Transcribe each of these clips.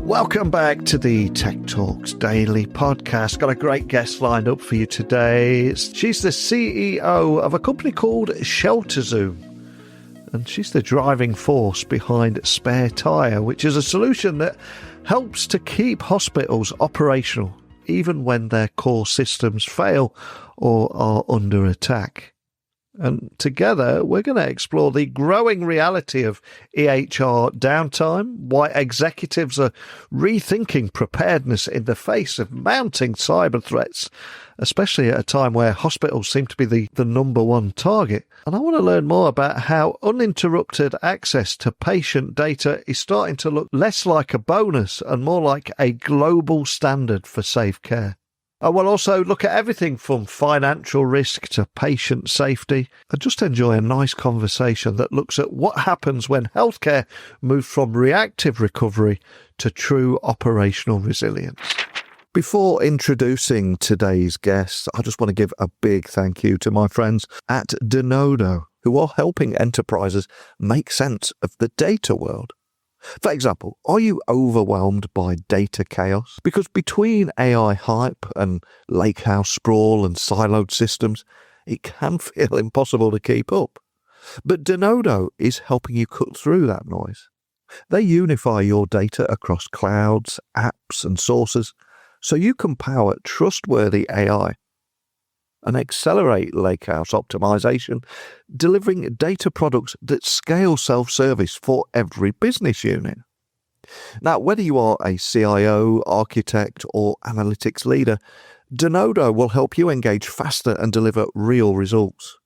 Welcome back to the Tech Talks Daily podcast. Got a great guest lined up for you today. She's the CEO of a company called ShelterZoom, and she's the driving force behind Spare Tyre, which is a solution that helps to keep hospitals operational even when their core systems fail or are under attack. And together, we're going to explore the growing reality of EHR downtime, why executives are rethinking preparedness in the face of mounting cyber threats, especially at a time where hospitals seem to be the number one target. And I want to learn more about how uninterrupted access to patient data is starting to look less like a bonus and more like a global standard for safe care. I will also look at everything from financial risk to patient safety and just enjoy a nice conversation that looks at what happens when healthcare moves from reactive recovery to true operational resilience. Before introducing today's guest, I just want to give a big thank you to my friends at Denodo, who are helping enterprises make sense of the data world. For example, are you overwhelmed by data chaos? Because between AI hype and lakehouse sprawl and siloed systems, it can feel impossible to keep up. But Denodo is helping you cut through that noise. They unify your data across clouds, apps, and sources so you can power trustworthy AI and accelerate lakehouse optimization, delivering data products that scale self-service for every business unit. Now, whether you are a CIO, architect, or analytics leader, Denodo will help you engage faster and deliver real results.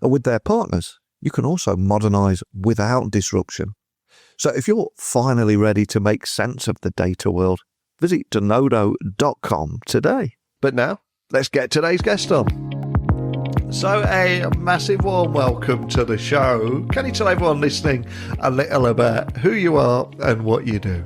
And with their partners, you can also modernize without disruption. So if you're finally ready to make sense of the data world, visit denodo.com today. But now, let's get today's guest on. So a massive warm welcome to the show. Can you tell everyone listening a little about who you are and what you do?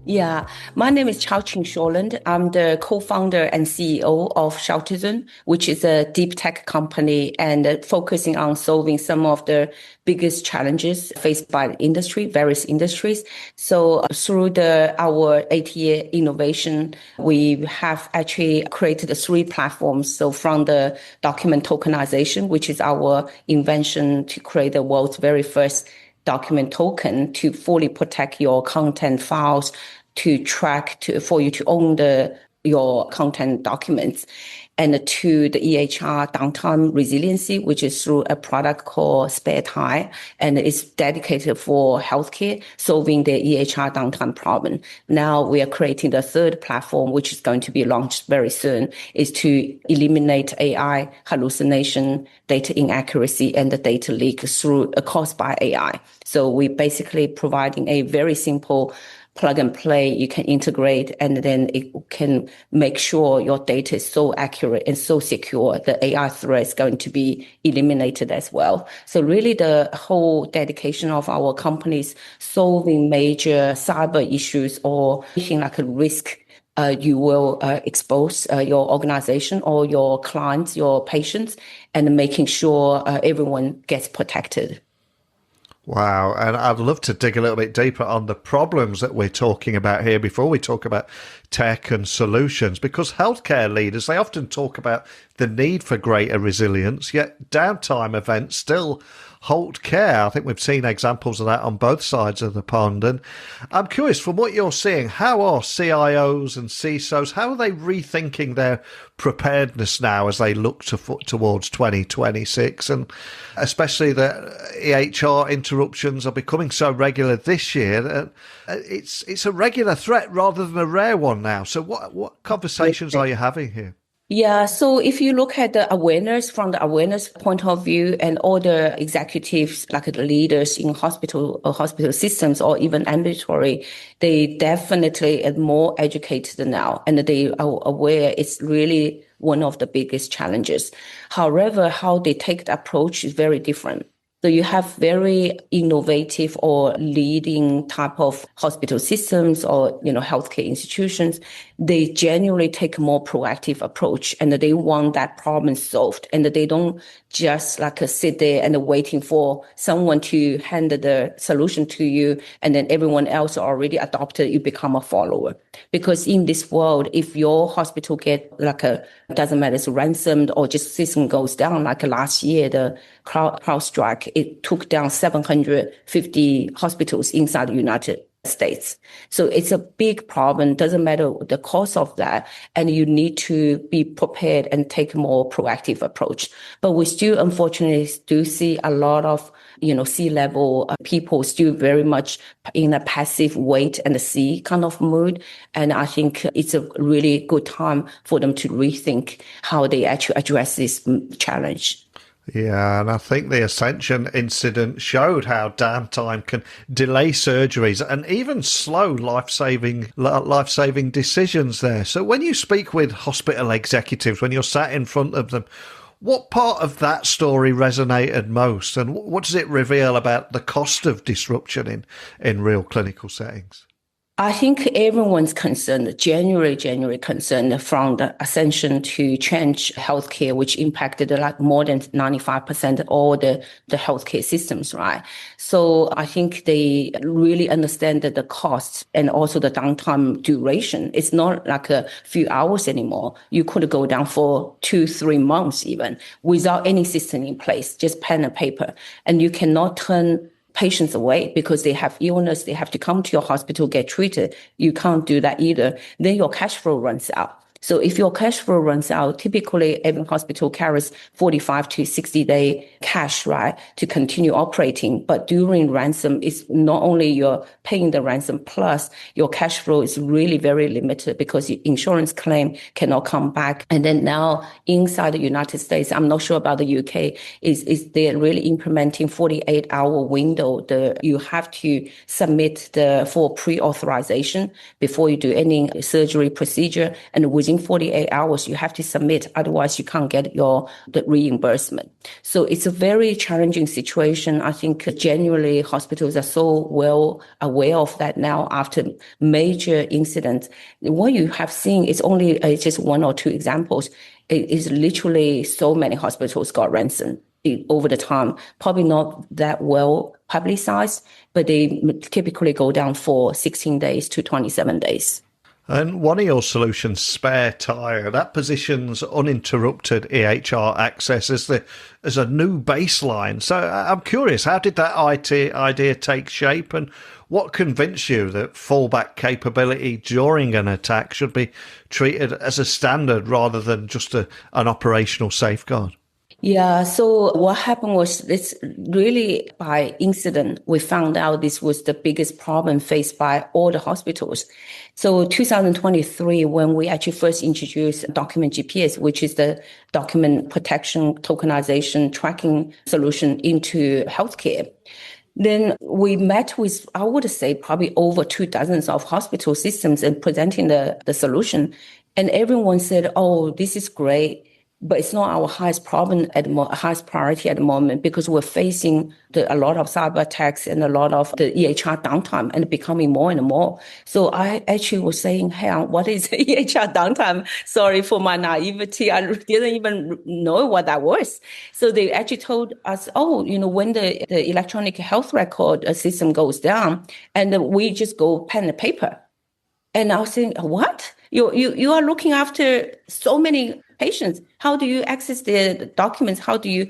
Yeah, my name is Chao Cheng-Shorland. I'm the co-founder and CEO of ShelterZoom, which is a deep tech company and focusing on solving some of the biggest challenges faced by the industry, various industries. So through our 8-year innovation, we have actually created 3 platforms. So from the document tokenization, which is our invention to create the world's very first document token to fully protect your content files, to track, for you to own your content documents, and to the EHR downtime resiliency, which is through a product called Spare Tyre, and it's dedicated for healthcare, solving the EHR downtime problem. Now we are creating the 3rd platform, which is going to be launched very soon, is to eliminate AI hallucination, data inaccuracy, and the data leak caused by AI. So we're basically providing a very simple plug and play. You can integrate, and then it can make sure your data is so accurate and so secure. The AI threat is going to be eliminated as well. So really the whole dedication of our companies solving major cyber issues or anything like a risk you will expose your organization or your clients, your patients, and making sure everyone gets protected. Wow. And I'd love to dig a little bit deeper on the problems that we're talking about here before we talk about tech and solutions, because healthcare leaders, they often talk about the need for greater resilience, yet downtime events still halt care. I think we've seen examples of that on both sides of the pond. And I'm curious, from what you're seeing, how are CIOs and CISOs, how are they rethinking their preparedness now as they look towards 2026? And especially that EHR interruptions are becoming so regular this year. It's a regular threat rather than a rare one now. So what conversations are you having here? Yeah, so if you look at the awareness from the awareness point of view, and all the executives, like the leaders in hospital systems or even ambulatory, they definitely are more educated now, and they are aware it's really one of the biggest challenges. However, how they take the approach is very different. So you have very innovative or leading type of hospital systems or, healthcare institutions. They generally take a more proactive approach and they want that problem solved. And they don't just sit there and waiting for someone to hand the solution to you. And then everyone else already adopted, you become a follower. Because in this world, if your hospital get doesn't matter, it's ransomed or just system goes down, like last year, the CrowdStrike, it took down 750 hospitals inside the United States. So it's a big problem. Doesn't matter the cost of that. And you need to be prepared and take a more proactive approach. But we still, unfortunately, do see a lot of, C-level people still very much in a passive wait and see kind of mood. And I think it's a really good time for them to rethink how they actually address this challenge. Yeah, and I think the Ascension incident showed how downtime can delay surgeries and even slow life-saving decisions there. So when you speak with hospital executives, when you're sat in front of them, what part of that story resonated most, and what does it reveal about the cost of disruption in real clinical settings? I think everyone's concerned, genuinely concerned from the ascension to change healthcare, which impacted more than 95% of all the healthcare systems, right? So I think they really understand that the cost and also the downtime duration. It's not like a few hours anymore. You could go down for 2-3 months even without any system in place, just pen and paper. And you cannot turn patients away because they have illness, they have to come to your hospital, get treated. You can't do that either. Then your cash flow runs out. So if your cash flow runs out, typically every hospital carries 45 to 60-day cash, right, to continue operating. But during ransom, it's not only you're paying the ransom, plus your cash flow is really very limited because the insurance claim cannot come back. And then now inside the United States, I'm not sure about the UK, is they're really implementing 48-hour window. You have to submit for pre-authorization before you do any surgery procedure, and within 48 hours, you have to submit. Otherwise, you can't get the reimbursement. So it's a very challenging situation. I think genuinely hospitals are so well aware of that now after major incidents. What you have seen is only just one or two examples. It is literally so many hospitals got ransomed over the time, probably not that well publicized, but they typically go down for 16 days to 27 days. And one of your solutions, Spare Tire, that positions uninterrupted EHR access as a new baseline. So I'm curious, how did that IT idea take shape, and what convinced you that fallback capability during an attack should be treated as a standard rather than just an operational safeguard? Yeah, so what happened was it's really by incident, we found out this was the biggest problem faced by all the hospitals. So 2023, when we actually first introduced Document GPS, which is the document protection, tokenization, tracking solution into healthcare, then we met with, I would say, probably over 24 of hospital systems and presenting the solution. And everyone said, oh, this is great. But it's not our highest problem highest priority at the moment because we're facing a lot of cyber attacks and a lot of the EHR downtime and becoming more and more. So I actually was saying, hey, what is EHR downtime? Sorry for my naivety. I didn't even know what that was. So they actually told us, oh, when the electronic health record system goes down and we just go pen and paper. And I was saying, what? You are looking after so many patients. How do you access the documents? How do you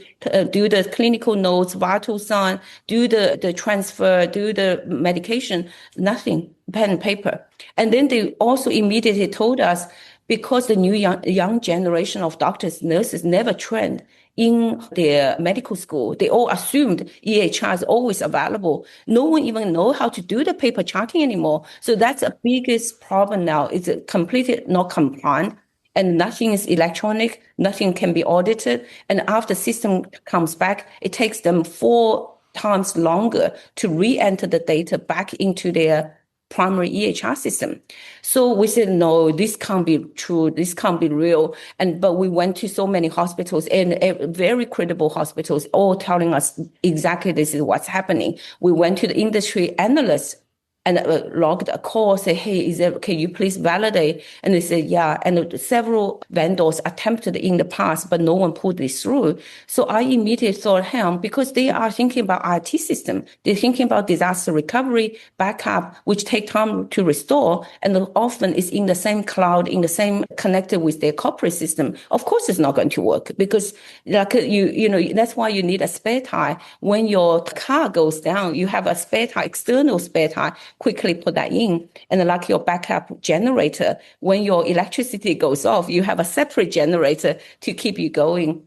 do the clinical notes, vital sign, do the transfer, do the medication? Nothing, pen and paper. And then they also immediately told us, because the new young generation of doctors, nurses never trained in their medical school, they all assumed EHR is always available. No one even know how to do the paper charting anymore. So that's the biggest problem now. It's completely not compliant and nothing is electronic. Nothing can be audited. And after system comes back, it takes them 4 times longer to re-enter the data back into their primary EHR system. So we said, no, this can't be true. This can't be real. But we went to so many hospitals and very credible hospitals, all telling us exactly this is what's happening. We went to the industry analysts and logged a call, say, hey, can you please validate? And they said, yeah. And several vendors attempted in the past, but no one pulled this through. So I immediately thought, because they are thinking about IT system, they're thinking about disaster recovery, backup, which take time to restore, and often it's in the same cloud, in the same connected with their corporate system. Of course, it's not going to work because, like that's why you need a spare tire. When your car goes down, you have a spare tire, external spare tire. Quickly put that in. And like your backup generator, when your electricity goes off, you have a separate generator to keep you going.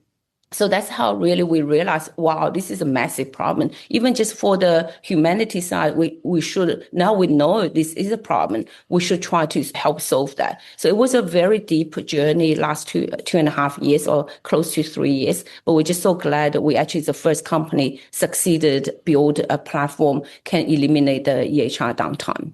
So that's how really we realized, wow, this is a massive problem. Even just for the humanity side, we should, now we know this is a problem. We should try to help solve that. So it was a very deep journey, last 2.5 years or close to 3 years. But we're just so glad that we actually, the first company succeeded, build a platform, can eliminate the EHR downtime.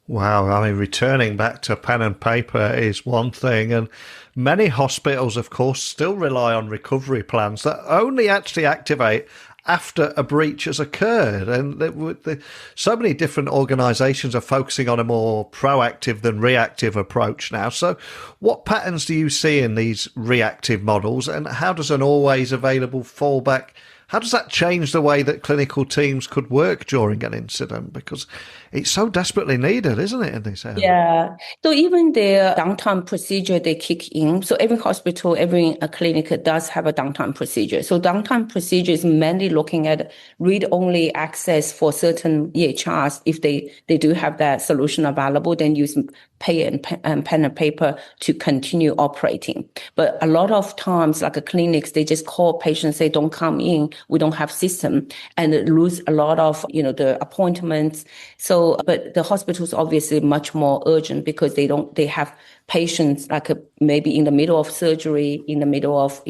Wow. I mean, returning back to pen and paper is one thing. And many hospitals, of course, still rely on recovery plans that only actually activate after a breach has occurred. And so many different organizations are focusing on a more proactive than reactive approach now. So what patterns do you see in these reactive models, and how does an always available fallback, how does that change the way that clinical teams could work during an incident? Because it's so desperately needed, isn't it, in this area? Yeah. So even the downtime procedure, they kick in. So every hospital, every clinic does have a downtime procedure. So downtime procedure is mainly looking at read-only access for certain EHRs. If they do have that solution available, then use pen and paper to continue operating. But a lot of times, like clinics, they just call patients, say, don't come in, we don't have system, and lose a lot of, the appointments. So, but the hospitals obviously much more urgent because they have patients like maybe in the middle of surgery, in the middle of,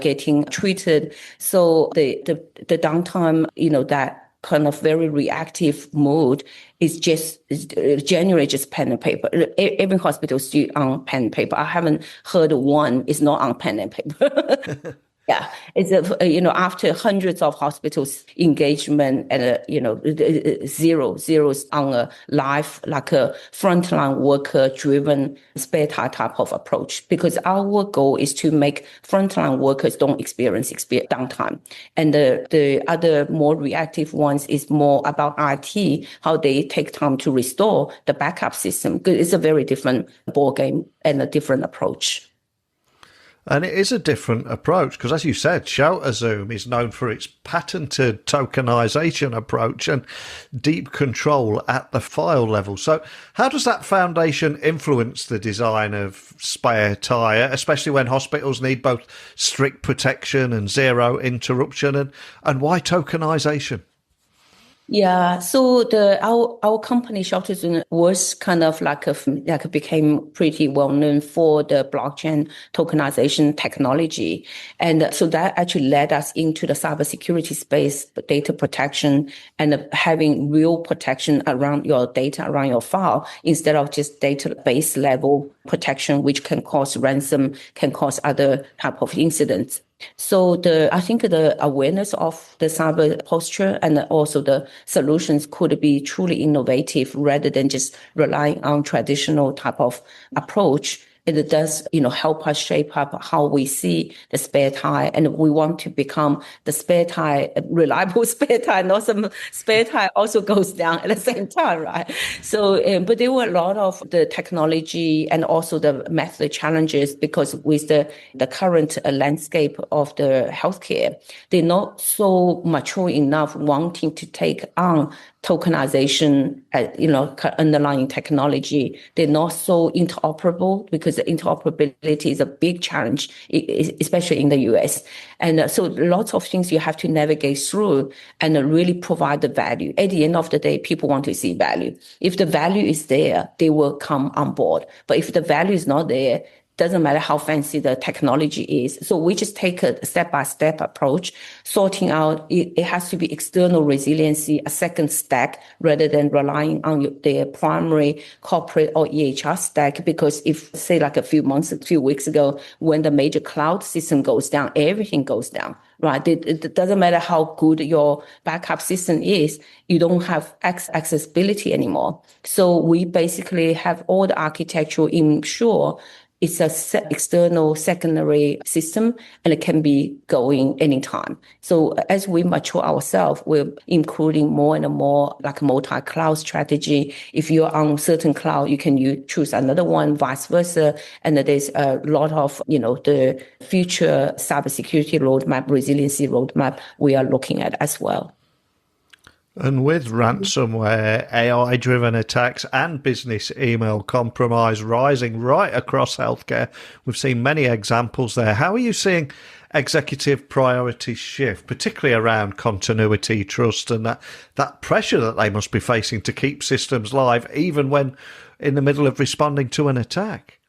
getting treated. So the downtime, that kind of very reactive mode is generally just pen and paper. Every hospital is still on pen and paper. I haven't heard one is not on pen and paper. Yeah, it's after hundreds of hospitals engagement and zeros on a live, like a frontline worker driven spare tire type of approach, because our goal is to make frontline workers don't experience downtime, and the other more reactive ones is more about IT, how they take time to restore the backup system. Because it's a very different ball game and a different approach. And it is a different approach because, as you said, ShelterZoom is known for its patented tokenization approach and deep control at the file level. So how does that foundation influence the design of spare tire, especially when hospitals need both strict protection and zero interruption? And why tokenization? Yeah, so our company ShelterZoom was kind of like became pretty well known for the blockchain tokenization technology, and so that actually led us into the cybersecurity space, data protection, and having real protection around your data, around your file, instead of just database level protection, which can cause ransom, can cause other type of incidents. So I think the awareness of the cyber posture and also the solutions could be truly innovative rather than just relying on traditional type of approach. It does, help us shape up how we see the spare tire, and we want to become the spare tire, reliable spare tire, not some spare tire also goes down at the same time, right? So, but there were a lot of the technology and also the method challenges because with the current landscape of the healthcare, they're not so mature enough wanting to take on tokenization, underlying technology. They're not so interoperable because the interoperability is a big challenge, especially in the US. And so lots of things you have to navigate through and really provide the value. At the end of the day, people want to see value. If the value is there, they will come on board. But if the value is not there, doesn't matter how fancy the technology is. So we just take a step-by-step approach, sorting out it has to be external resiliency, a second stack, rather than relying on the primary corporate or EHR stack. Because if, say, like a few weeks ago, when the major cloud system goes down, everything goes down. Right. It doesn't matter how good your backup system is, you don't have accessibility anymore. So we basically have all the architecture ensure it's a external secondary system and it can be going anytime. So as we mature ourselves, we're including more and more like multi-cloud strategy. If you're on certain cloud, you can choose another one, vice versa. And there's a lot of, the future cybersecurity roadmap, resiliency roadmap we are looking at as well. And with ransomware, AI-driven attacks and business email compromise rising right across healthcare, we've seen many examples there. How are you seeing executive priorities shift, particularly around continuity, trust, and that pressure that they must be facing to keep systems live, even when in the middle of responding to an attack?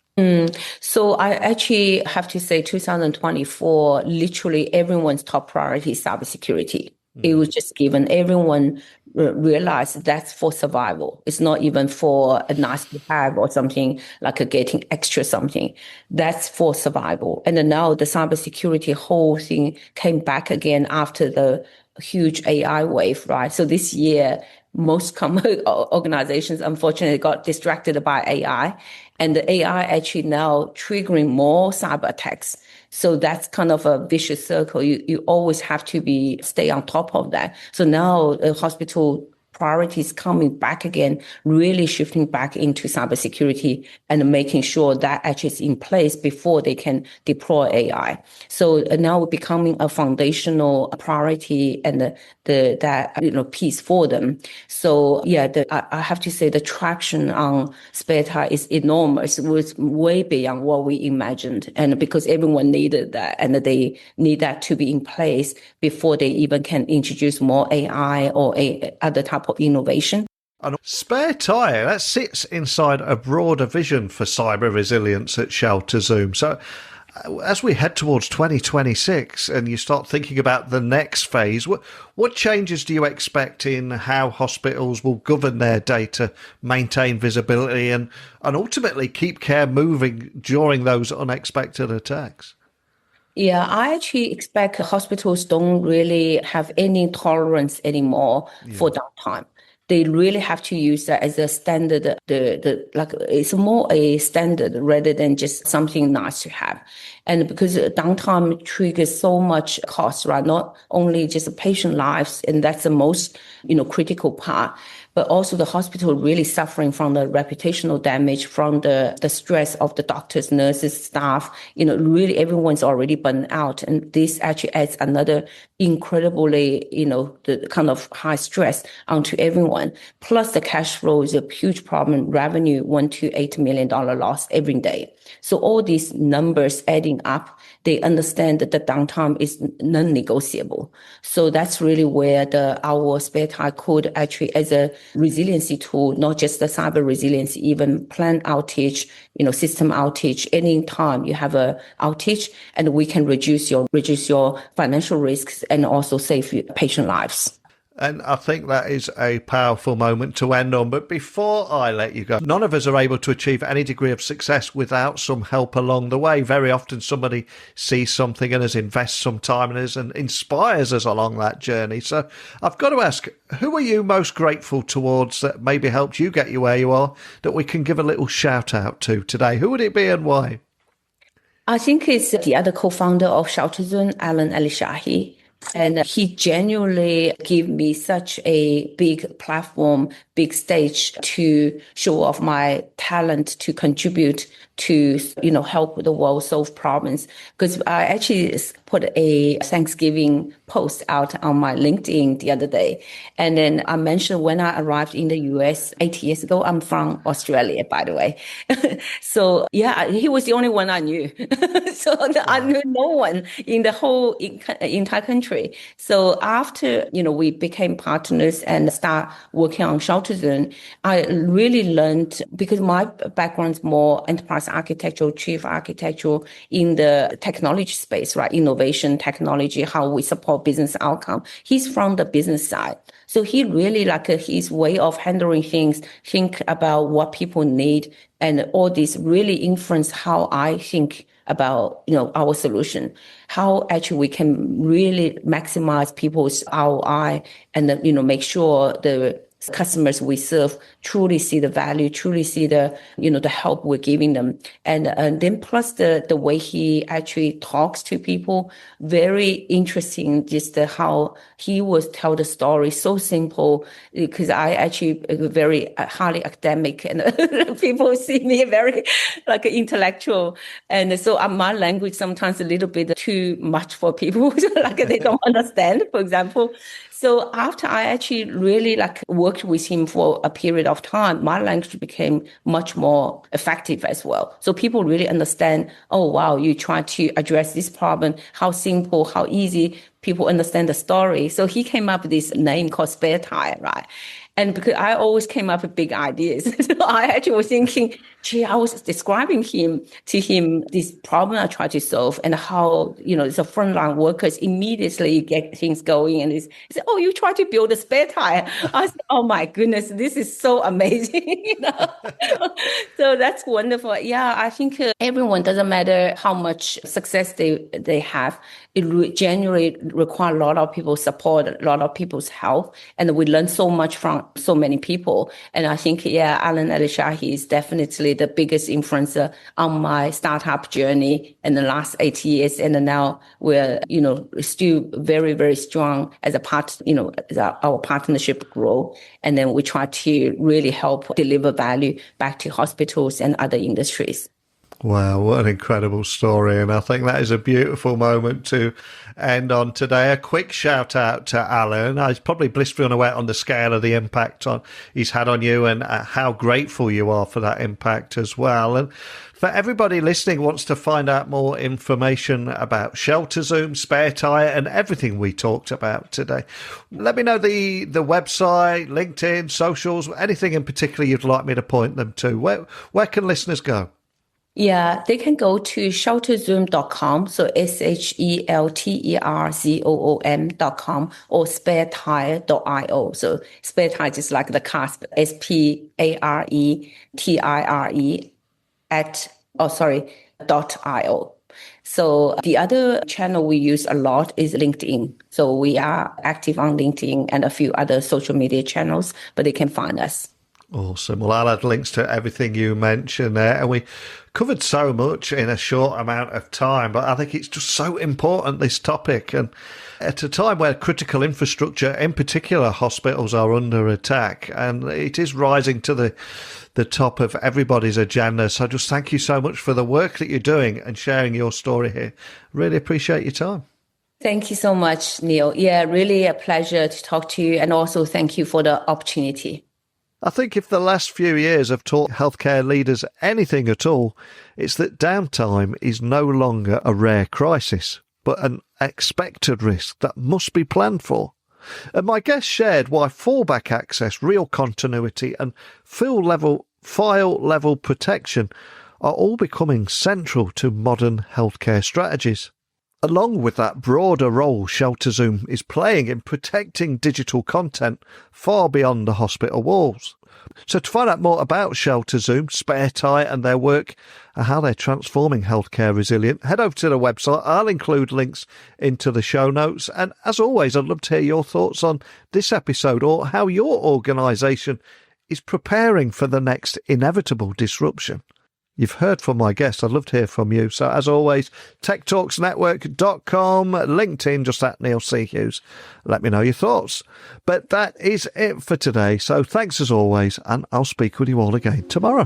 So I actually have to say 2024, literally everyone's top priority is cybersecurity. It was just given. Everyone realized that's for survival. It's not even for a nice to have or something like getting extra something. That's for survival. And then now the cybersecurity whole thing came back again after the huge AI wave, right? So this year, most common organizations unfortunately got distracted by AI, and the AI actually now triggering more cyber attacks. So that's kind of a vicious circle. You always have to stay on top of that. So now the hospital priorities coming back again, really shifting back into cybersecurity and making sure that actually is in place before they can deploy AI. So now we're becoming a foundational priority and that piece for them. So yeah, I have to say the traction on spare tire is enormous. It was way beyond what we imagined, and because everyone needed that, and they need that to be in place before they even can introduce more AI or other type of innovation. And spare tire, that sits inside a broader vision for cyber resilience at ShelterZoom. So as we head towards 2026 and you start thinking about the next phase, what changes do you expect in how hospitals will govern their data, maintain visibility, and ultimately keep care moving during those unexpected attacks? Yeah, I actually expect hospitals don't really have any tolerance anymore for downtime. They really have to use that as a standard. It's more a standard rather than just something nice to have. And because downtime triggers so much cost, right? Not only just patient lives, and that's the most, critical part, but also the hospital really suffering from the reputational damage, from the stress of the doctors, nurses, staff. Really everyone's already burned out. And this actually adds another incredibly, the kind of high stress onto everyone. Plus the cash flow is a huge problem. Revenue, $1 to $8 million loss every day. So all these numbers adding up, they understand that the downtime is non-negotiable. So that's really where our spare tire could actually, as a resiliency tool, not just the cyber resilience, even plan outage, system outage. Any time you have a outage, and we can reduce your financial risks and also save patient lives. And I think that is a powerful moment to end on. But before I let you go, none of us are able to achieve any degree of success without some help along the way. Very often somebody sees something and has invested some time in us and inspires us along that journey. So I've got to ask, who are you most grateful towards that maybe helped you get you where you are, that we can give a little shout out to today? Who would it be and why? I think it's the other co-founder of ShelterZoom, Alan Alishahi. And he genuinely gave me such a big platform, big stage to show off my talent, to contribute, to, help the world solve problems. Because I actually put a Thanksgiving post out on my LinkedIn the other day. And then I mentioned when I arrived in the US 8 years ago, I'm from Australia, by the way. So yeah, he was the only one I knew. So I knew no one in the whole entire country. So after, we became partners and start working on ShelterZoom, ShelterZoom, I really learned, because my background's more enterprise architectural, chief architectural in the technology space, right? Innovation, technology, how we support business outcome. He's from the business side. So he really his way of handling things, think about what people need, and all this really influence how I think about, our solution, how actually we can really maximize people's ROI and, make sure the customers we serve truly see the value, truly see the, the help we're giving them. And then plus the way he actually talks to people, very interesting, just how he was tell the story, so simple, because I actually very highly academic and people see me very intellectual. And so my language sometimes a little bit too much for people, they don't understand, for example. So after I actually really worked with him for a period of time, my language became much more effective as well. So people really understand, oh, wow, you try to address this problem, how simple, how easy, people understand the story. So he came up with this name called Spare Tire, right? And because I always came up with big ideas, so I actually was thinking, I was describing to him this problem I try to solve and how, it's a frontline workers immediately get things going. And he said, oh, you try to build a spare tire. I said, oh my goodness, this is so amazing. So that's wonderful. Yeah, I think everyone, doesn't matter how much success they have, it generally requires a lot of people's support, a lot of people's help. And we learn so much from so many people. And I think, Alan Alishahi is definitely the biggest influencer on my startup journey in the last 8 years. And now we're, still very, very strong as a part, as our partnership grow. And then we try to really help deliver value back to hospitals and other industries. Wow, what an incredible story. And I think that is a beautiful moment to end on today. A quick shout out to Alan. He's probably blissfully unaware on the scale of the impact he's had on you and how grateful you are for that impact as well. And for everybody listening who wants to find out more information about ShelterZoom, Spare Tire, and everything we talked about today, let me know the website, LinkedIn, socials, anything in particular you'd like me to point them to. Where can listeners go? Yeah, they can go to shelterzoom.com, so shelterzoom.com, or sparetire.io. So spare tire is like the car, .io. So the other channel we use a lot is LinkedIn. So we are active on LinkedIn and a few other social media channels, but they can find us. Awesome. Well, I'll add links to everything you mentioned there. And we covered so much in a short amount of time, but I think it's just so important, this topic. And at a time where critical infrastructure, in particular hospitals, are under attack, and it is rising to the top of everybody's agenda. So just thank you so much for the work that you're doing and sharing your story here. Really appreciate your time. Thank you so much, Neil. Yeah, really a pleasure to talk to you. And also thank you for the opportunity. I think if the last few years have taught healthcare leaders anything at all, it's that downtime is no longer a rare crisis, but an expected risk that must be planned for. And my guest shared why fallback access, real continuity, and file level protection are all becoming central to modern healthcare strategies. Along with that broader role ShelterZoom is playing in protecting digital content far beyond the hospital walls. So to find out more about ShelterZoom, Spare Tire and their work and how they're transforming healthcare resilient, head over to the website. I'll include links into the show notes. And as always, I'd love to hear your thoughts on this episode or how your organisation is preparing for the next inevitable disruption. You've heard from my guest. I'd love to hear from you. So as always, techtalksnetwork.com, LinkedIn, just at Neil C. Hughes. Let me know your thoughts. But that is it for today. So thanks as always, and I'll speak with you all again tomorrow.